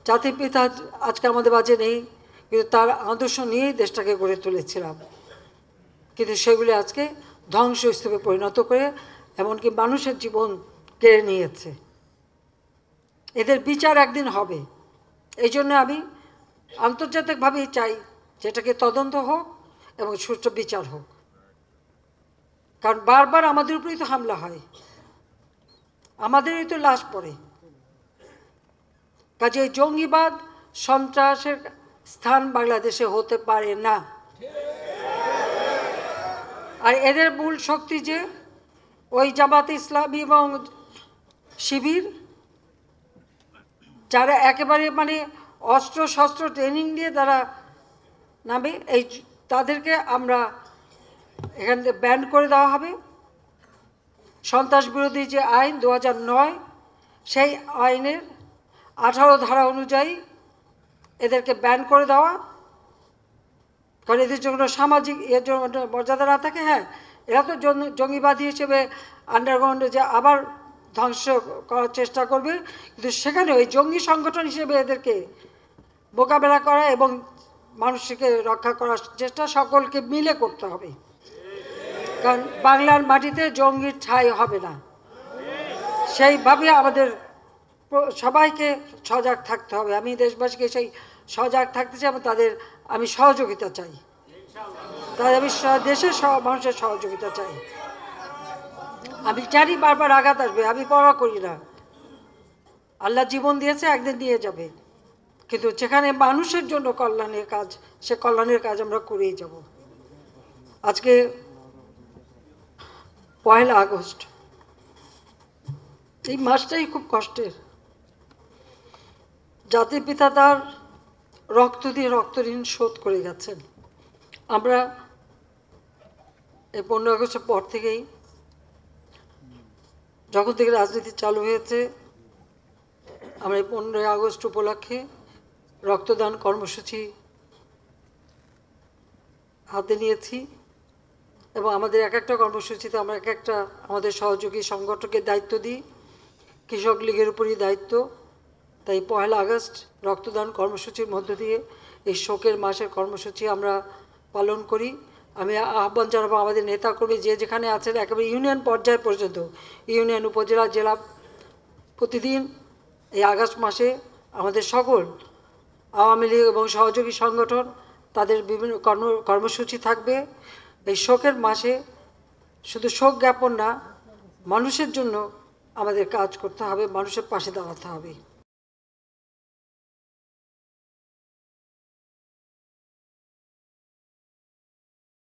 জাতির পিতা আজকে আমাদের মাঝে নেই, কিন্তু তার আদর্শ নিয়েই দেশটাকে গড়ে তুলেছিলাম, কিন্তু সেগুলি আজকে ধ্বংসস্তূপে পরিণত করে এমনকি মানুষের জীবন কেড়ে নিয়েছে। এদের বিচার একদিন হবে। এই জন্য আমি আন্তর্জাতিকভাবেই চাই যেটাকে তদন্ত হোক এবং সুষ্ঠু বিচার হোক, কারণ বারবার আমাদের উপরেই তো হামলা হয়, আমাদেরই তো লাশ পড়ে। কাজে জঙ্গিবাদ সন্ত্রাসের স্থান বাংলাদেশে হতে পারে না। আর এদের মূল শক্তি যে ওই জামাত ইসলামী এবং শিবির, যারা একেবারে মানে অস্ত্র শস্ত্র ট্রেনিং দিয়ে তারা নামে, এই তাদেরকে আমরা এখান থেকে ব্যান করে দেওয়া হবে। সন্ত্রাস বিরোধী যে আইন 2009, সেই আইনের 18 ধারা অনুযায়ী এদেরকে ব্যান করে দেওয়া, কারণ এদের জন্য সামাজিক এর জন্য মর্যাদা না থাকে। হ্যাঁ, এরা তো জঙ্গিবাদী হিসেবে আন্ডারগ্রাউন্ডে যে আবার ধ্বংস করার চেষ্টা করবে, কিন্তু সেখানে ওই জঙ্গি সংগঠন হিসেবে এদেরকে মোকাবেলা করা এবং মানুষকে রক্ষা করার চেষ্টা সকলকে মিলে করতে হবে, কারণ বাংলার মাটিতে জঙ্গির ঠাঁই হবে না। সেইভাবে আমাদের সবাইকে সজাগ থাকতে হবে। আমি দেশবাসীকে সেই সজাগ থাকতে চাই এবং তাদের আমি সহযোগিতা চাই, তাই আমি দেশের মানুষের সহযোগিতা চাই। আমি জানি বারবার আঘাত আসবে, আমি পরোয়া করি না। আল্লাহ জীবন দিয়েছে, একদিন নিয়ে যাবে, কিন্তু যেখানে মানুষের জন্য কল্যাণের কাজ, সে কল্যাণের কাজ আমরা করেই যাব। আজকে 1 আগস্ট, এই মাসটাই খুব কষ্টের। জাতির পিতা তার রক্ত দিয়ে রক্ত ঋণ শোধ করে গেছেন। আমরা এই 15 আগস্টের পর থেকেই, যখন থেকে রাজনীতি চালু হয়েছে, আমরা এই 15 আগস্ট উপলক্ষে রক্তদান কর্মসূচি হাতে নিয়েছি এবং আমাদের এক একটা কর্মসূচিতে আমরা এক একটা আমাদের সহযোগী সংগঠনকে দায়িত্ব দিই। কৃষক লীগের উপরই দায়িত্ব। তাই 1 আগস্ট রক্তদান কর্মসূচির মধ্য দিয়ে এই শোকের মাসের কর্মসূচি আমরা পালন করি। আমি আহ্বান জানাবো আমাদের নেতাকর্মী যে যেখানে আছেন, একেবারে ইউনিয়ন পর্যায় পর্যন্ত, ইউনিয়ন, উপজেলা, জেলা, প্রতিদিন এই আগস্ট মাসে আমাদের সকল আওয়ামী লীগ এবং সহযোগী সংগঠন তাদের বিভিন্ন কর্মসূচি থাকবে। এই শোকের মাসে শুধু শোক জ্ঞাপন না, মানুষের জন্য আমাদের কাজ করতে হবে, মানুষের পাশে দাঁড়াতে হবে।